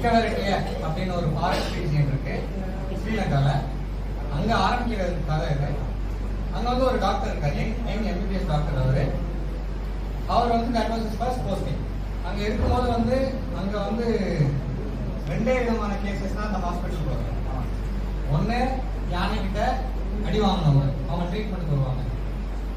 நிக்கவரட்டிய அப்படின்னு ஒரு forest region இருக்கு ஸ்ரீலங்கால. அங்க ஆரம்பிக்கிறது கதை இது. அங்க வந்து ஒரு டாக்டர் இருக்காரு, யங் எம்பிபிஎஸ் டாக்டர். அவர் வந்து that was his first posting. அங்க இருக்கும்போது வந்து அங்க வந்து 2 விதமான கேசஸ் தான் அந்த ஹாஸ்பிட்டலுக்கு வருவாங்க. ஒன்று யானைக்கிட்ட அடி வாங்கினவங்க, அவங்க ட்ரீட்மெண்ட் வருவாங்க.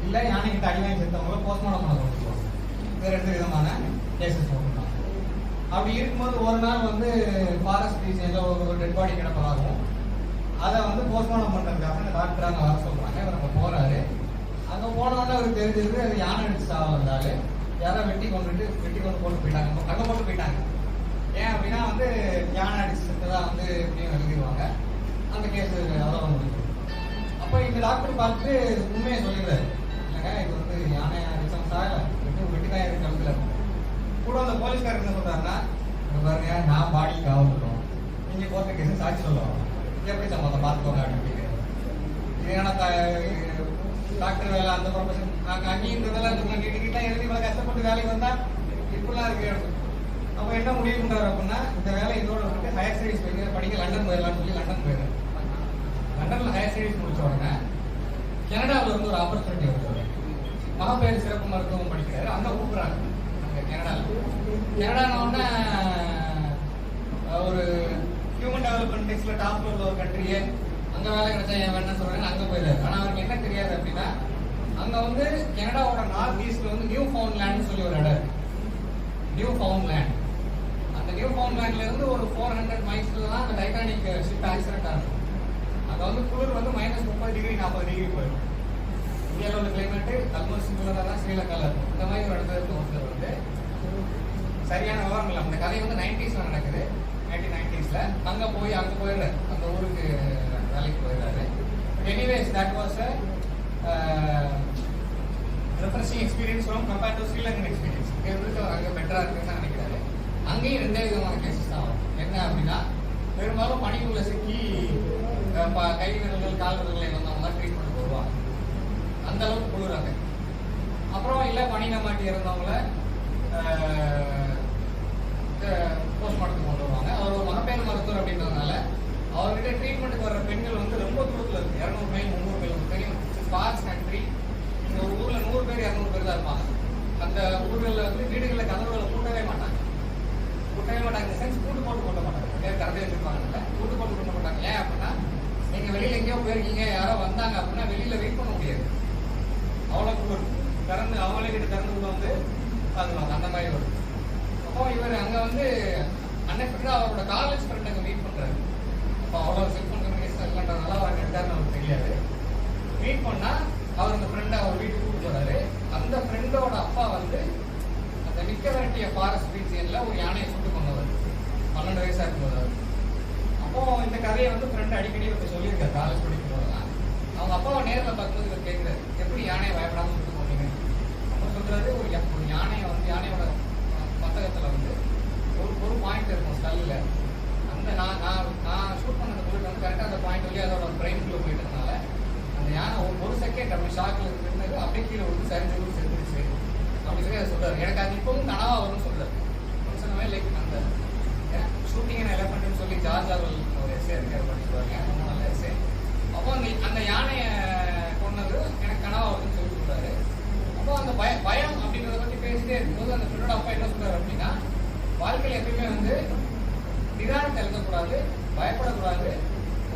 இல்லை யானைக்கிட்ட அடி வாங்கி செத்தவங்கள போஸ்ட்மார்ட்டம் பண்ண கொடுத்துருவாங்க. இது 2 விதமான கேசஸ் போட்டுருக்காங்க. அப்படி இருக்கும்போது ஒரு நாள் வந்து ஃபாரஸ்ட் ரீஜனில் ஒரு டெட் பாடி கிடப்பதாகும். அதை வந்து போஸ்ட்மார்ட்டம் பண்ணுறதுக்காக அந்த டாக்டர் அங்கே வர சொல்கிறாங்க. இவர் அங்கே போகிறாரு. அங்கே போனோடனே அவருக்கு தெரிஞ்சது அது யானை அடிச்சு சாவந்தாரு. யாரோ வெட்டி கொண்டு போட்டு போயிட்டாங்க, அங்கே போட்டு போயிட்டாங்க. ஏன் அப்படின்னா வந்து யானை அடிச்சு செத்துதான் வந்து எப்படியும் எழுதிடுவாங்க. அந்த கேஸ் அவ்வளோ முடியும். அப்போ இந்த டாக்டர் பார்த்துட்டு உண்மையை சொல்லிடுறாரு, இல்லைங்க இது வந்து யானை அடிச்சவங்க சாகலை, வெட்டி தான் இருக்கு கழுத்துல. கூட அந்த போலீஸ்காரர் என்ன சொல்றாருன்னா, பாருங்க நான் பாடி காவல்றோம், நீங்க போட்ட கேஸ் சாட்சி சொல்லுவாங்க, எப்படி சம்பந்தம் பார்த்துக்கோங்க அப்படின்னு. இது ஏன்னா டாக்டர் வேலை அந்த ப்ரொஃபஷன் அங்கேயும் கிட்ட எழுதி இவ்வளோ கஷ்டப்பட்டு வேலைக்கு வந்தா இப்படிலாம் இருக்கு. அப்போ என்ன முடிவு பண்றாரு அப்படின்னா, இந்த வேலை இதோட வந்துட்டு ஹையர் ஸ்டடீஸ் படிக்க லண்டன் போயிடலாம்னு சொல்லி லண்டன் போயிடுறாரு. லண்டன்ல ஹையர் ஸ்டடீஸ் முடிச்ச உடனே கனடாவில் வந்து ஒரு ஆப்பர்ச்சுனிட்டி வருது. மகப்பேறு சிறப்பு மருத்துவம் படிக்கிறாரு. அங்கே கூப்பிடுறாங்க. அங்கே கனடான உடனே ஒரு ஹியூமன் டெவலப்மெண்ட் டெக்ஸ்ட்ல டாப்ல உள்ள ஒரு கண்ட்ரியே அங்கே வேலை கிடைச்சா என் வேணும்னு சொல்றேன்னு அங்கே போயிடுறாரு. ஆனால் அவருக்கு என்ன தெரியாது அப்படின்னா, அங்கே வந்து கனடாவோட நார்த் ஈஸ்ட்ல வந்து நியூ ஃபவுண்ட்லேண்ட்னு சொல்லி ஒரு இடம் இருக்கு. நியூ ஃபவுண்ட்லேண்ட். அந்த நியூ ஃபவுண்ட்லேண்ட்ல இருந்து ஒரு 400 மைல்ஸ்ல தான் அந்த டைட்டானிக் ஷிப் ஆக்சிடென்ட் ஆகும். அங்கே வந்து குளிர் வந்து -30 டிகிரி 40 டிகிரி போயிடும். இந்தியாவில் உள்ள கிளைமேட்டு ஆல்மோஸ்ட் சிமிலராக தான் ஸ்ரீலங்காவில் இருக்கும். இந்த மாதிரி ஒரு இடத்துல இருக்கு. ஒருத்தர் வந்து சரியான விவரம் இல்லை. அந்த கதை வந்து 90s நடக்குது, 1990s. அங்கே போயிடுறாரு, அந்த ஊருக்கு வேலைக்கு போயிடுறாரு. Anyways that was refreshing experience from compared to Sri Lankan experience. இங்கே இருந்துட்டு அவர் அங்கே பெட்டராக இருக்குன்னு நினைக்கிறாரு. அங்கேயும் 2 விதமான கேசஸ் தான் ஆகும். என்ன அப்படின்னா, பெரும்பாலும் பணிக்குள்ள சிக்கி கை விரல்கள் கால் விரல்களை வந்தவங்க ட்ரீட்மெண்ட் வருவாங்க. அந்த அளவுக்கு குளிராங்க. அப்புறம் இல்லை பனி நமாட்டி இருந்தவங்கள போஸ்ட்மார்ட்டத்துக்கு கொண்டு வருவாங்க. அவர் ஒரு மகப்பேறு மருத்துவர் அப்படின்றதுனால அவர்கிட்ட ட்ரீட்மெண்ட்டுக்கு வர்ற பெண்கள் வந்து ரொம்ப தூரத்தில் இருக்கு. 200 மைல் 300 மைல் தெரியும். Phars country. இந்த ஒரு ஊரில் 100 பேர் 200 பேர் தான் இருப்பாங்க. அந்த ஊர்களில் வந்து வீடுகளில் கதவுகளை கூட்டவே மாட்டாங்க. இந்த சென்ஸ் கூட்டு போட்டு மாட்டாங்க. கறந்து வச்சிருப்பாங்கல்ல, கூட்டு போட்டு கொட்ட மாட்டாங்க. ஏன் அப்படின்னா, நீங்க வெளியில எங்கேயோ போயிருக்கீங்க, யாரோ வந்தாங்க அப்படின்னா வெளியில வெயிட் பண்ண முடியாது. அவ்வளோ குளிர். திறந்து அவங்களே கிட்ட திறந்து கூட வந்து பார்த்துருவாங்க. அந்த மாதிரி வரும். அப்போ இவர் அங்கே வந்து அன்எக்ஸ்பெக்டடாக அவரோட காலேஜ் ஃப்ரெண்ட் அங்கே மீட் பண்ணுறாரு. அப்போ அவ்வளோ செல்ஃபோன் கம்யூனிகேஷன் இல்லைன்றதுனால அவர் எடுத்தாருன்னு அவருக்கு தெரியாது. மீட் பண்ணால் அவர் அந்த ஃப்ரெண்டை அவர் வீட்டுக்கு கூப்பிட்டு போறாரு. அந்த ஃப்ரெண்டோட அப்பா வந்து அந்த நிக்கவரட்டிய ஃபாரஸ்ட் ரீஜியன்ல ஒரு யானையை சுட்டு கொண்டவர். 12 வயசா இருக்கும்போது அவர். அப்போ இந்த கதையை வந்து ஃப்ரெண்ட் அடிக்கடி இவருக்கு சொல்லியிருக்காரு காலேஜ் படிக்கும் போதெல்லாம். அவங்க அப்பாவை நேரில் பார்க்கும்போது இவர் கேட்குறாரு, எப்படி யானையை பயப்படாமல் சுட்டு போனீங்க? அப்போ சொல்றாரு, ஒரு யானையை வந்து யானையோட பத்தகத்தில் வந்து ஒரு பாயிண்ட் இருக்கும் ஸ்டல்லில். அந்த நான் ஷூட் பண்ண புல்லட் வந்து கரெக்டாக அந்த பாயிண்ட் வழியாக அதோட பிரெயின்குள்ளே போயிட்டதுனால அந்த யானை ஒரு செகண்ட் அப்படி ஷாக்கில் இருந்தது, அப்படியே கீழே விட்டு சரிஞ்சு செத்துருச்சு அப்படி சொல்லி அதை சொல்றாரு. எனக்கு அது இப்பவும் கனவா வரும்னு சொல்றாரு. சொன்ன மாதிரி லைக் அந்த ஷூட்டிங் அண்ட் எலஃபண்ட்னு சொல்லி ஜார்ஜ் ஆர்வெல் ஒரு எஸ்ஸே இருக்காரு, படிச்சுருவாங்க. ரொம்ப நல்ல எஸ்ஸே. அப்போ அந்த யானையை கொண்டது எனக்கு கனவா வருதுன்னு சொல்லி சொல்றாரு. அப்போ அந்த பயம் அப்படின்றத பற்றி பேசிட்டே இருக்கும்போது அந்த ஃப்ரெண்டோட அப்பா என்ன சொல்றாரு அப்படின்னா, வாழ்க்கையில் எப்பயுமே வந்து நிதானத்தை எழுதக்கூடாது, பயப்படக்கூடாது,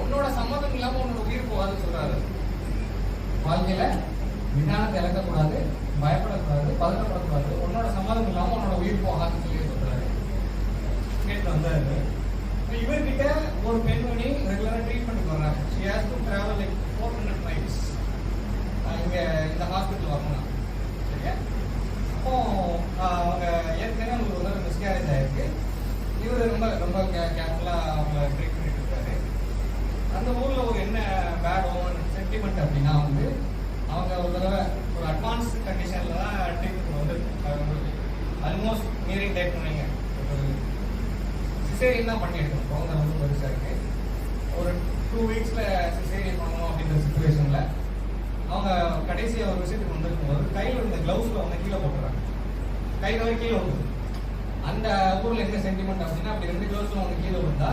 உன்னோட சம்மதம் இல்லாமல் உன்னோட உயிர் போகாதுன்னு சொல்றாரு. வாழ்க்கையில நிதானத்தை இழக்கக்கூடாது, பயப்படக்கூடாது, பதட்டப்படக்கூடாது, உன்னோட சம்மதம் இல்லாமல் உன்னோட உயிர் போகாதுன்னு சொல்லி சொல்றாரு. கேட்டு வந்தாரு. இவர்கிட்ட ஒரு பெண்மணி ரெகுலராக ட்ரீட்மெண்ட்டுக்கு வர்றாங்க. She has to travel like 400 miles இங்கே இந்த ஹாஸ்பிட்டல் வரணும். சரியா? அப்போ அவங்க ஏற்கனவே அவங்களுக்கு ஒரு தடவை மிஸ்கேரேஜ் ஆயிருக்கு. இவர் ரொம்ப ரொம்ப கேர்ஃபுல்லாக அவங்கள ட்ரீட் பண்ணிட்டு இருக்காரு. அந்த ஊரில் ஒரு என்ன பேட் ஓவன் சென்டிமெண்ட் அப்படின்னா வந்து அவங்க ஒரு தடவை ஒரு அட்வான்ஸ் கண்டிஷனில் தான் ட்ரீட்மெண்ட் வந்து ஆல்மோஸ்ட் நியரிங் டேட் பண்ணீங்க. ஒரு சிசேரியன் தான் பண்ணி எடுக்கணும். குழந்தை வந்து பெருசாக இருக்கு. ஒரு 2 வீக்ஸில் சிசேரியன் பண்ணணும் அப்படின்ற சுச்சுவேஷனில் அவங்க கடைசியாக ஒரு விஷயத்துக்கு வந்துருக்கும் போது கையில் இருந்த க்ளவுஸில் வந்து கீழே போட்டுறாங்க. கையில் கீழே வந்துடும். அந்த ஊரில் என்ன சென்டிமெண்ட் அப்படின்னா, அப்படி 2 க்ளவுஸில் வந்து விழுந்தா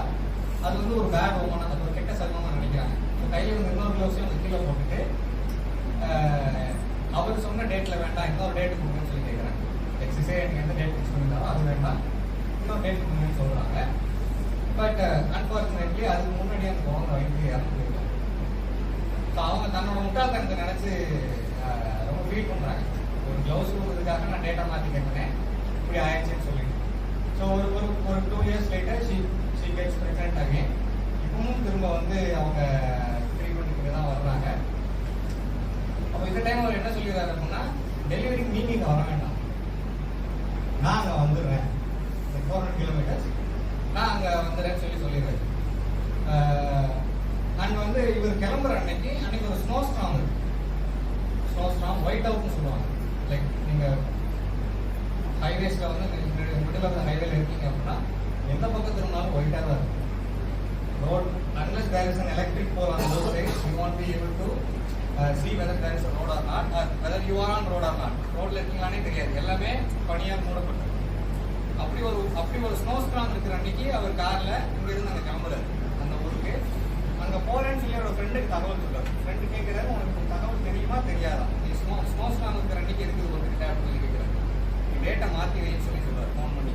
அது வந்து ஒரு பேட் ஓமனா, அது ஒரு கெட்ட சர்மமா நினைக்கிறாங்க. கையில வந்து இன்னொரு க்ளவுஸையும் வந்து கீழே போட்டுட்டு அவர் சொன்ன டேட்ல வேண்டாம், இன்னொரு டேட் கொடுங்கன்னு சொல்லி கேட்குறாங்க. எக்ஸசைஸ் எனக்கு எந்த டேட் ஃபிக்ஸ் பண்ணியிருந்தாலும் அது வேண்டாம், இன்னொரு டேட் கொடுங்கன்னு சொல்றாங்க. பட் அன்பார்ச்சுனேட்லி அதுக்கு முன்னாடி அந்த குழந்தை வயிற்று இறந்து போயிருக்காங்க. ஸோ அவங்க தன்னோட முட்டாள்தனத்தை நினைச்சு ரொம்ப ஃபீல் பண்றாங்க. ஒரு க்ளவுஸ் கொடுத்ததுக்காக நான் டேட்டா மாற்றி கேட்குறேன், இப்படி ஆயிடுச்சுன்னு சொல்லிட்டு. ஸோ ஒரு 2 years later she gets pregnant again. இப்பவும் திரும்ப வந்து அவங்க ட்ரீட்மெண்ட்டுக்கு தான் வர்றாங்க. அப்போ இந்த டைம் அவர் என்ன சொல்லிடுறாரு அப்படின்னா, டெலிவரிக்கு நீங்க இங்கே வர வேண்டாம், நான் அங்கே வந்துடுறேன், 400 kilometers நான் அங்கே வந்துடுறேன்னு சொல்லிடுறாரு. அண்ட் வந்து இவர் கிளம்புற அன்னைக்கு ஒரு ஸ்னோ ஸ்ட்ராங் ஒயிட் அவுட்னு சொல்லுவாங்க. லைக் நீங்கள் ஹைவேஸில் வந்து மிடில் ஆஃப் த ஹைவேல இருக்கீங்க அப்படின்னா எந்த பக்கம் திரும்பினாலும் ஒயிட்டாக தான் இருக்கும் road. Unless there is an electric pole on those sides, you won't be able to see whether there is a road or not, or whether you are on road or not. ரோட்ல இருக்கீங்களானே தெரியாது, எல்லாமே பனியாக மூடப்பட்டு. அப்படி ஒரு snow strong இருக்கிற அன்னைக்கு அவர் கார்ல இங்க இருந்து அங்கே கிளம்புறாரு அந்த ஊருக்கு. அங்கே போறேன்னு சொல்லி அவரோட ஃப்ரெண்டுக்கு தகவல் சொல்றாரு. ஃப்ரெண்டு கேட்கிறாரு, உனக்கு தகவல் தெரியுமா தெரியாதா, நீ ஸ்னோ ஸ்ட்ராங் இருக்கிற அன்னைக்கு இருக்குது ஒருக்கிட்ட அப்படின்னு சொல்லி கேட்கிறாரு. நீ டேட்டை மாற்றி வைன்னு சொல்லி சொல்றாரு ஃபோன் பண்ணி.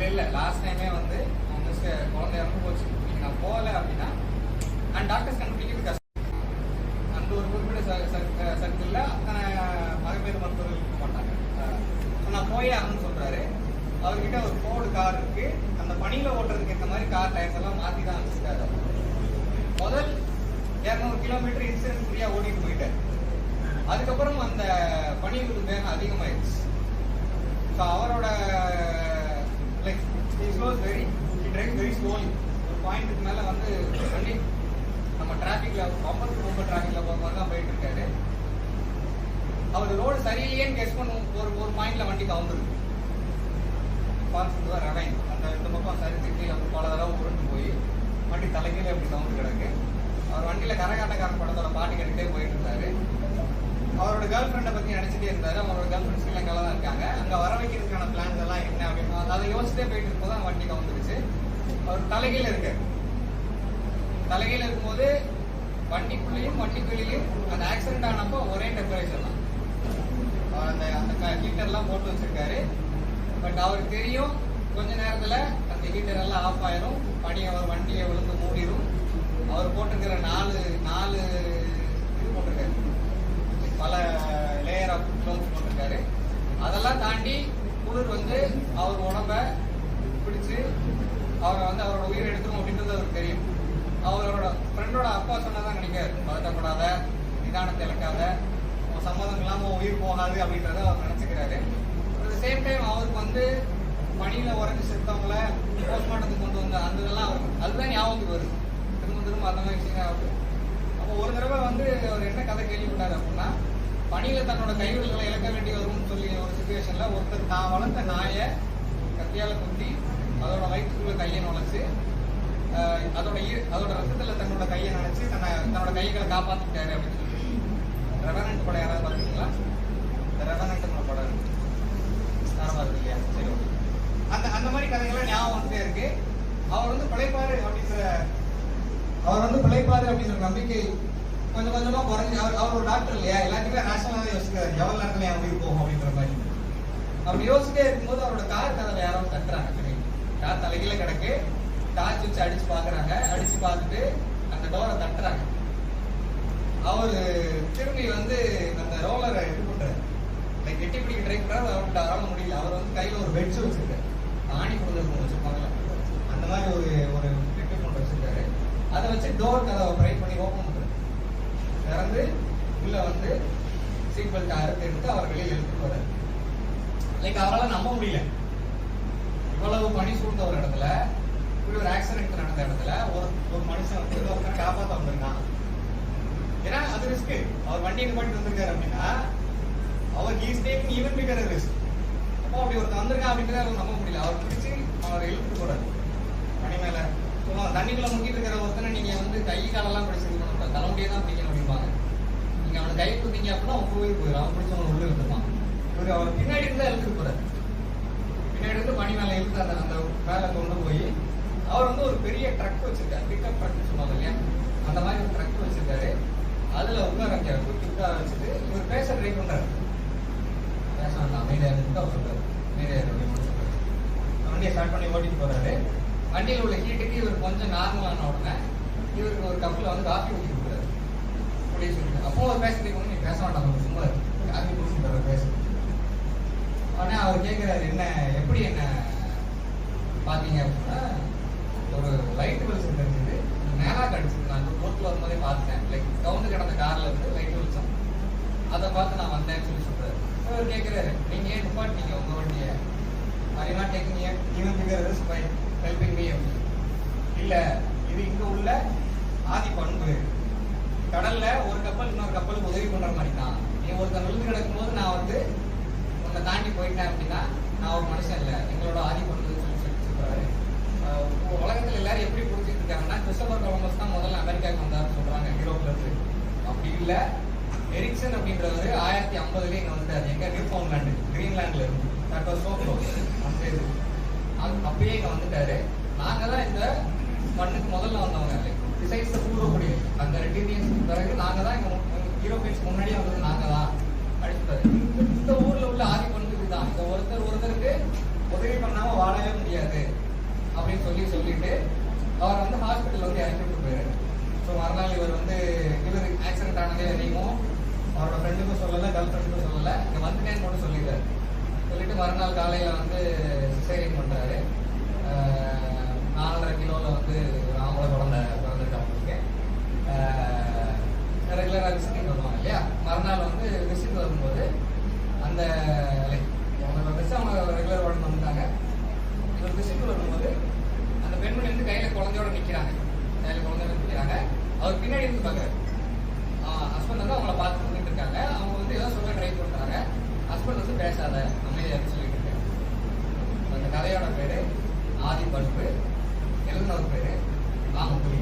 இல்லை லாஸ்ட் டைமே வந்து அவங்க குழந்தை இறந்து போச்சு, நீங்க நான் போகல அப்படின்னா அண்ட் டாக்டர்ஸ் கண்டுபிடிக்கிறது கஷ்டம். அந்த ஒரு குறிப்பிட்ட சர்க்கிளில் அத்தனை மகப்பேறு மருத்துவர்கள் இருக்க மாட்டாங்க. நான் போயே ஆகணும்னு சொல்றாரு. அவர்கிட்ட ஒரு ஃபோர்டு கார் இருக்கு, அந்த பனியில ஓட்டுறதுக்கு ஏற்ற மாதிரி கார் டயர்ஸ் எல்லாம் மாற்றி தான் அனுப்பிச்சிட்டாரு. முதல் 200 கிலோமீட்டர் இன்சூரன்ஸ் ஃப்ரீயா ஓடிட்டு போயிட்டாரு. அதுக்கப்புறம் அந்த பனிகளுக்கு வேகம் அதிகமாயிடுச்சு. ஸோ அவரோட லைக் வெரி ஸ்லோலி ஒரு பாயிண்ட்டுக்கு மேலே வந்து வண்டி நம்ம டிராஃபிக்ல ரொம்ப டிராஃபிக்ல போகிற மாதிரி தான் போயிட்டு இருக்காரு. அவர் ரோடு சரியில்லையேன்னு கெஸ் பண்ணும் ஒரு பாயிண்ட்ல வண்டி கவுந்துருக்கு. ஃபால்ஸ் தான் ரவைன் அந்த இந்த பக்கம் சரிச்சு கீழே பல தடவை உருண்டு போய் வண்டி தலைக்கீழே எப்படி கவுந்து கிடக்கு. அவர் வண்டியில கரகாட்டக்காரன் படத்தோட பாட்டு கேட்டுட்டே போயிட்டு இருந்தாரு. அவரோட கேர்ள் ஃப்ரெண்டை பத்தி நினைச்சிட்டே இருந்தாரு. அவரோட கேர்ள் ஃப்ரெண்ட் ஸ்ரீலங்கால தான் இருக்காங்க. அங்க வர வைக்கிறதுக்கான பிளான்ஸ் எல்லாம் என்ன அப்படின்னு அதை யோசிச்சுட்டே போயிட்டு இருக்கும்போது வண்டி கவுந்துருச்சு. அவர் தலைகீழ இருக்காரு. தலைகீழ இருக்கும்போது வண்டிக்குள்ளேயும் வண்டிக்குள்ளேயும் அந்த ஆக்சிடென்ட் ஆனப்போ ஒரே டெம்பரேச்சர் தான். அவர் அந்த ஹீட்டர் எல்லாம் போட்டு வச்சிருக்காரு. பட் அவருக்கு தெரியும் கொஞ்ச நேரத்துல அந்த ஹீட்டர் எல்லாம் ஆஃப் ஆயிரும், பனி அவர் வண்டியை விழுந்து மூடிடும். அவர் போட்டிருக்கிற நாலு இது போட்டிருக்காரு, பல லேயர் ஆஃப் க்ளோத்ஸ் போட்டிருக்காரு. அதெல்லாம் தாண்டி குளிர் வந்து அவர் உடம்ப பிடிச்சு அவரை வந்து அவரோட உயிரை எடுத்துரும் அப்படின்றது அவருக்கு தெரியும். அவரோட ஃப்ரெண்டோட அப்பா சொன்னதான் நினைக்காரு, பதட்டப்படாத, நிதானத்தை இழக்காத, சம்மதம் இல்லாம உயிர் போகாது அப்படின்றத அவர் நினைச்சுக்கிறாரு. அட் சேம் டைம் அவருக்கு வந்து பணியில உறைஞ்சு செத்தவங்களை போஸ்ட்மார்ட்டத்துக்கு கொண்டு வந்த அந்த இதெல்லாம் அவருக்கு அதுதான் ஞாபகத்துக்கு வருது. திரும்ப அந்த மாதிரி விஷயம் ஆகுது. அப்போ ஒரு தடவை வந்து அவர் என்ன கதை கேள்விப்பட்டாரு அப்படின்னா, பணியில தன்னோட கைவிரல்களை இழக்க வேண்டி வரும்னு சொல்லி ஒரு சுச்சுவேஷன்ல ஒருத்தர் தான் வளர்த்த நாயை கத்தியால குத்தி அதோட வயிற்றுக்குள்ள கையை நுழைச்சு அதோட ரத்தத்துல தன்னோட கையை நினைச்சு தன்னோட கைகளை காப்பாத்திட்டாரு அப்படின்னு சொல்லி. ரெவனன்ட் படம் யாராவது பார்த்தீங்களா? இந்த ரெவனன்ட் படம் யாரும் வருது இல்லையா? சரி, அந்த மாதிரி கதைகள்லாம் ஞாபகம் வந்துட்டே இருக்கு. அவர் வந்து பிழைப்பாரு அப்படின்ற நம்பிக்கை கொஞ்சம் கொஞ்சமா குறைஞ்சி அவர் ஒரு டாக்டர் இல்லையா, எல்லாத்தையுமே ரேஷனலாக யோசிக்கிறார், எவ்வளவு நேரத்துல என் உயிர் போகும் அப்படின்ற மாதிரி. அப்படி யோசிச்சுட்டே இருக்கும்போது அவரோட கார் கதவை யாரோ தட்டுறாங்க. கார் தலைகீழ கிடக்கு, டார்ச் வச்சு அடிச்சு பாக்குறாங்க. அடிச்சு பார்த்துட்டு அந்த டோரை தட்டுறாங்க. அவரு திரும்பி வந்து அந்த ரோலரை இது பண்றாரு, லைக் எட்டி பிடிக்க ட்ரை பண்றாரு. அவர்கிட்ட வர முடியல. அவர் வந்து கையில ஒரு பெட்ஸ் வச்சிருக்காரு, ஆணி கொடுத்து வச்சிருப்பாங்கல்ல அந்த மாதிரி ஒரு கிட்டு கொண்டு வச்சிருக்காரு. அதை வச்சு டோர் கதவை ட்ரை பண்ணி ஓப்பன் பண்றாரு. திறந்து உள்ள வந்து சீட் பெல்ட் அறுத்து எடுத்து அவர் வெளியில் எடுத்துட்டு வர்றாரு. லைக் அவரால் நம்ப முடியல, இவ்வளவு பனி சூழ்ந்த ஒரு இடத்துல, இப்படி ஒரு ஆக்சிடென்ட் நடந்த இடத்துல ஒரு மனுஷன் வந்து ஒருத்தனை காப்பாற்ற வந்திருக்கான். ஏன்னா அது ரிஸ்க். அவர் வண்டியை பண்ணிட்டு வந்திருக்காரு அப்படின்னா அவர் he's taking even bigger risk. அப்போ அப்படி ஒருத்தர் வந்திருக்கான் அப்படிங்கிறத அவர் நம்ப முடியல. அவர் பிடிச்சி அவரை இழுத்துட்டு போறாரு பனி மேல. தண்ணிக்குள்ள முக்கிட்டு இருக்கிற ஒருத்தனை நீங்க வந்து கை காலெல்லாம் பிடிச்சி இது பண்ண தலைமுடியே தான் பிடிக்கணும் அப்படிம்பாங்க. நீங்க அவனை கை குத்திங்க அப்படின்னா உங்க உயிர் போயிடும். அவன் பிடிச்சவங்க உள்ள இருந்துப்பான். இவர் அவர் பின்னாடி இருந்தா இழுத்துட்டு போறாரு. பின்னாடி இருந்து பனி மேல இழுத்து அந்த மேல கொண்டு போய் அவர் வந்து ஒரு பெரிய ட்ரக் வச்சிருக்காரு, பிக்கப் ட்ரக் சொல்லுவாங்க இல்லையா, அந்த மாதிரி ஒரு ட்ரக் வச்சிருக்காரு. அதுல உட்கார வச்சுட்டு இவர் பேச ட்ரை பண்றாரு. பேச வேண்டாம், அமைதியா இருந்து அவர் சொல்றாரு, அமைதியா இருக்கு சொல்றாரு. வண்டியை ஸ்டார்ட் பண்ணி ஓட்டிட்டு போறாரு. வண்டியில் உள்ள ஹீட்டுக்கு இவர் கொஞ்சம் நார்மலான உடனே இவருக்கு ஒரு கப்பில் வந்து காஃபி ஊற்றி கொடுக்குறாரு அப்படின்னு சொல்லிட்டு. அப்போ ஒரு பேச ட்ரை பண்ணி, நீ பேச வேண்டாம் சும்மா காஃபி குடிச்சுட்டு பேச. உடனே அவர் கேட்கிறாரு, என்ன எப்படி என்ன பார்த்தீங்க அப்படின்னா, ஒரு லைட் வெளிச்சம் தெரிஞ்சது, நேராக கடிச்சது. நான் ரோட்டில் வரும்போதே பார்த்தேன், லைக் கவுந்து கிடந்த காரில் இருந்து லைட் வெளிச்சம், அதை பார்த்து நான் வந்தேன்னு சொல்லி சொல்றாரு. அவர் கேட்கிறாரு, நீங்க ஏன் நிப்பாட்டினீங்க உங்க வண்டியை? I not taking even bigger risk by helping me அப்படின்னு. இல்ல, இது இங்க உள்ள ஆதி பண்பு. கடல்ல ஒரு கப்பல் இன்னொரு கப்பலுக்கு உதவி பண்ற மாதிரி தான். நீ ஒருத்தர் விழுந்து கிடக்கும் போது நான் வந்து உன்னை தாண்டி போயிட்டேன் அப்படின்னா நான் ஒரு மனுஷன் இல்லை, எங்களோட ஆதி பண்புன்னு சொல்லி சொல்றாரு. உலகத்துல எல்லாரும் எப்படி புரிஞ்சுட்டு இருக்காங்கன்னா, கிறிஸ்டோபர் கொலம்பஸ் தான் முதல்ல அமெரிக்காவுக்கு வந்தாருன்னு சொல்றாங்க யூரோப்ல இருந்து. அப்படி இல்ல, எரிக்சன் அப்படின்றவர் 1050 இங்க வந்துட்டாரு. எங்க? நியூஃபவுண்ட்லாண்டு, கிரீன்லாண்ட்ல இருந்து. அப்பயே இங்க வந்துட்டாரு. நாங்க தான் இந்த மண்ணுக்கு முதல்ல வந்தவங்க. டிசைட்ஸ் பூர்வப்படி அந்த ரெட்டினியன்ஸ் பிறகு நாங்க தான் இங்க யூரோப்பியன்ஸ் முன்னாடியே வந்தது நாங்க தான் அடிச்சுட்டாரு. இந்த ஊர்ல உள்ள ஆதி பண்பு இதுதான். இந்த ஒருத்தருக்கு உதவி பண்ணாம வாழவே முடியாது அப்படின்னு சொல்லிட்டு அவர் வந்து ஹாஸ்பிட்டல் வந்து இறக்கி விட்டு போயிரு. ஸோ மறுநாள் இவர் ஆக்சிடென்ட் ஆனதே வரைக்கும் அவரோட ஃப்ரெண்டுக்கும் சொல்லலை, கேர்ள் ஃப்ரெண்டுக்கும் சொல்லலை, இங்கே வந்துட்டேன்னு மட்டும் சொல்லிட்டாரு. சொல்லிட்டு மறுநாள் காலையில வந்து சிசேரியன் பண்றாரு. 4.5 கிலோல வந்து ஒரு ஆம்பளை பிறந்துட்டு அவங்களுக்கு ரெகுலரா விசிட்டிங் வருவாங்க இல்லையா. மறுநாள் வந்து விசிட் வரும்போது அந்த அவங்க ரெகுலர் வார்டன் வந்துட்டாங்க. இவர் விசிட் வரும்போது அந்த பெண்மணி வந்து கையில குழந்தையோட நிக்கிறாங்க. அவர் பின்னாடி இருந்து பாக்குறாரு. ஹஸ்பண்ட் வந்து அவங்கள பார்த்து பண்ணிட்டு இருக்காங்க. அவங்க வந்து ஏதோ சொல்ல ட்ரை பண்றாங்க. ஹஸ்பண்ட் வந்து பேசாத, அமைதியாக சொல்லிட்டு இருக்காரு. அந்த கதையோட பேரு ஆதி பண்பு. எழுதினவர் பேரு ஆமுக்குலி.